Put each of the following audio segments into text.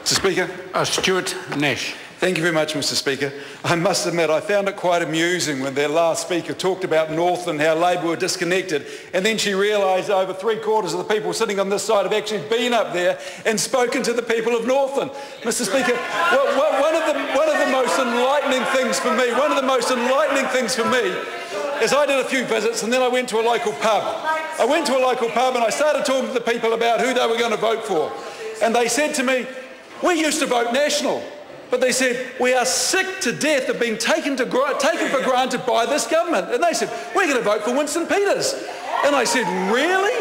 Mr. Speaker. Stuart Nash. Thank you very much, Mr. Speaker. I must admit I found it quite amusing when their last speaker talked about Northland, how Labor were disconnected, and then she realised over 3/4 of the people sitting on this side have actually been up there and spoken to the people of Northland. Mr. Speaker, one of the most enlightening things for me, is I did a few visits and then I went to a local pub. I went to a local pub and I started talking to the people about who they were going to vote for. And they said to me, we used to vote National. But they said, we are sick to death of being taken for granted by this government. And they said, we're going to vote for Winston Peters. And I said, really?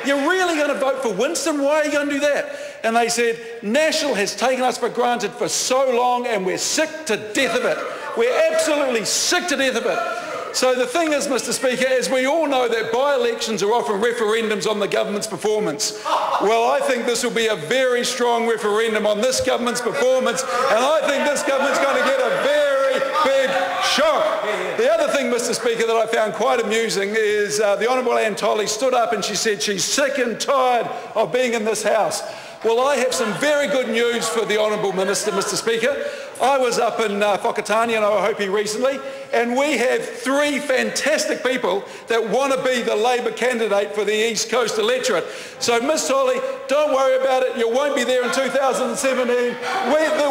You're really going to vote for Winston? Why are you going to do that? And they said, National has taken us for granted for so long and we're sick to death of it. We're absolutely sick to death of it. So the thing is, Mr. Speaker, as we all know that by-elections are often referendums on the government's performance. Well, I think this will be a very strong referendum on this government's performance, and I think this government's going to get a very big shock. The other thing, Mr. Speaker, that I found quite amusing is the Honourable Anne Tolley stood up and she said she's sick and tired of being in this House. Well, I have some very good news for the Honourable Minister, Mr. Speaker. I was up in Whakatane and Ohope recently, and we have 3 fantastic people that want to be the Labor candidate for the East Coast electorate. So, Ms Tolley, don't worry about it. You won't be there in 2017.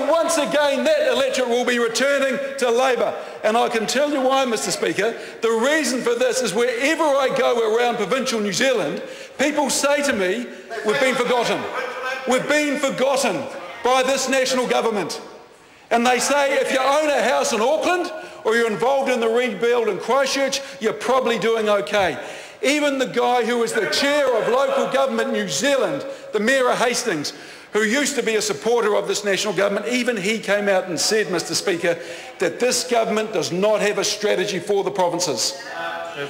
Once again, that electorate will be returning to Labor. And I can tell you why, Mr. Speaker. The reason for this is wherever I go around provincial New Zealand, people say to me, we've been forgotten. We've been forgotten by this national government. And they say if you own a house in Auckland or you're involved in the rebuild in Christchurch, you're probably doing okay. Even the guy who was the chair of local government New Zealand, the Mayor of Hastings, who used to be a supporter of this national government, even he came out and said, Mr. Speaker, that this government does not have a strategy for the provinces.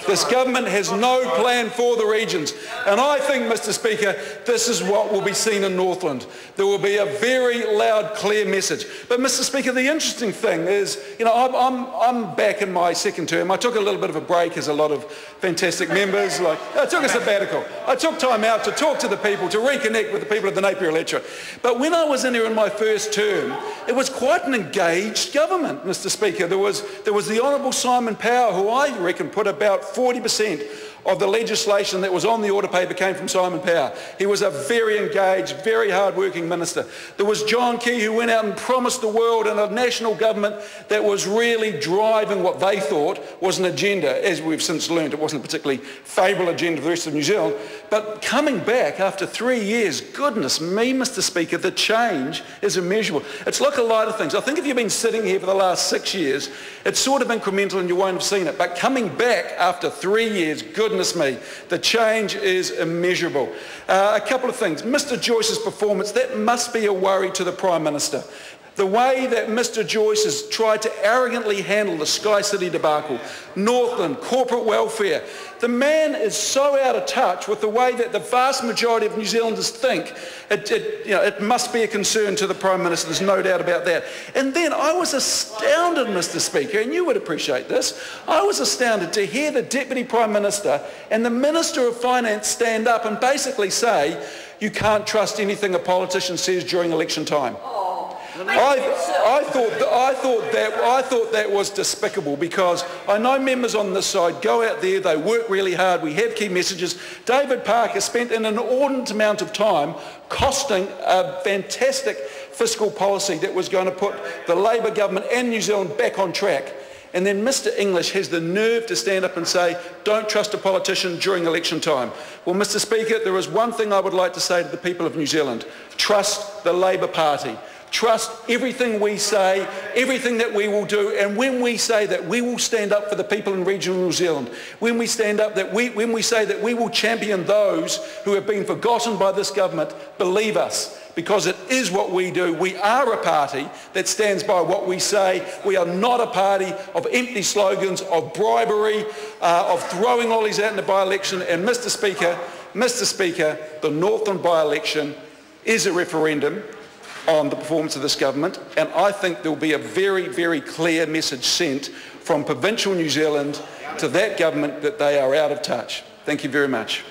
This government has no plan for the regions. And I think, Mr. Speaker, this is what will be seen in Northland. There will be a very loud, clear message. But, Mr. Speaker, the interesting thing is, you know, I'm back in my second term. I took a little bit of a break, as a lot of fantastic members. I took a sabbatical. I took time out to talk to the people, to reconnect with the people of the Napier electorate. But when I was in here in my first term, it was quite an engaged government, Mr. Speaker. There was the Honourable Simon Power, who I reckon put about 40% of the legislation that was on the order paper came from Simon Power. He was a very engaged, very hard-working minister. There was John Key, who went out and promised the world in a national government that was really driving what they thought was an agenda. As we've since learned, it wasn't a particularly favourable agenda for the rest of New Zealand. But coming back after 3 years, goodness me, Mr. Speaker, the change is immeasurable. It's like a lot of things. I think if you've been sitting here for the last 6 years, it's sort of incremental and you won't have seen it. But coming back after 3 years, goodness me, the change is immeasurable. A couple of things. Mr. Joyce's performance, that must be a worry to the Prime Minister. The way that Mr. Joyce has tried to arrogantly handle the Sky City debacle, Northland, corporate welfare. The man is so out of touch with the way that the vast majority of New Zealanders think. It must be a concern to the Prime Minister, there's no doubt about that. And then I was astounded, Mr. Speaker, and you would appreciate this, I was astounded to hear the Deputy Prime Minister and the Minister of Finance stand up and basically say, you can't trust anything a politician says during election time. I thought that was despicable, because I know members on this side go out there, they work really hard, we have key messages. David Parker spent an inordinate amount of time costing a fantastic fiscal policy that was going to put the Labor government and New Zealand back on track. And then Mr. English has the nerve to stand up and say, don't trust a politician during election time. Well, Mr. Speaker, there is one thing I would like to say to the people of New Zealand. Trust the Labor Party. Trust everything we say, everything that we will do, and when we say that we will stand up for the people in regional New Zealand, when we say that we will champion those who have been forgotten by this government, believe us, because it is what we do. We are a party that stands by what we say. We are not a party of empty slogans, of bribery, of throwing lollies out in the by-election. And Mr. Speaker, the Northland by-election is a referendum on the performance of this government, and I think there will be a very, very clear message sent from provincial New Zealand to that government that they are out of touch. Thank you very much.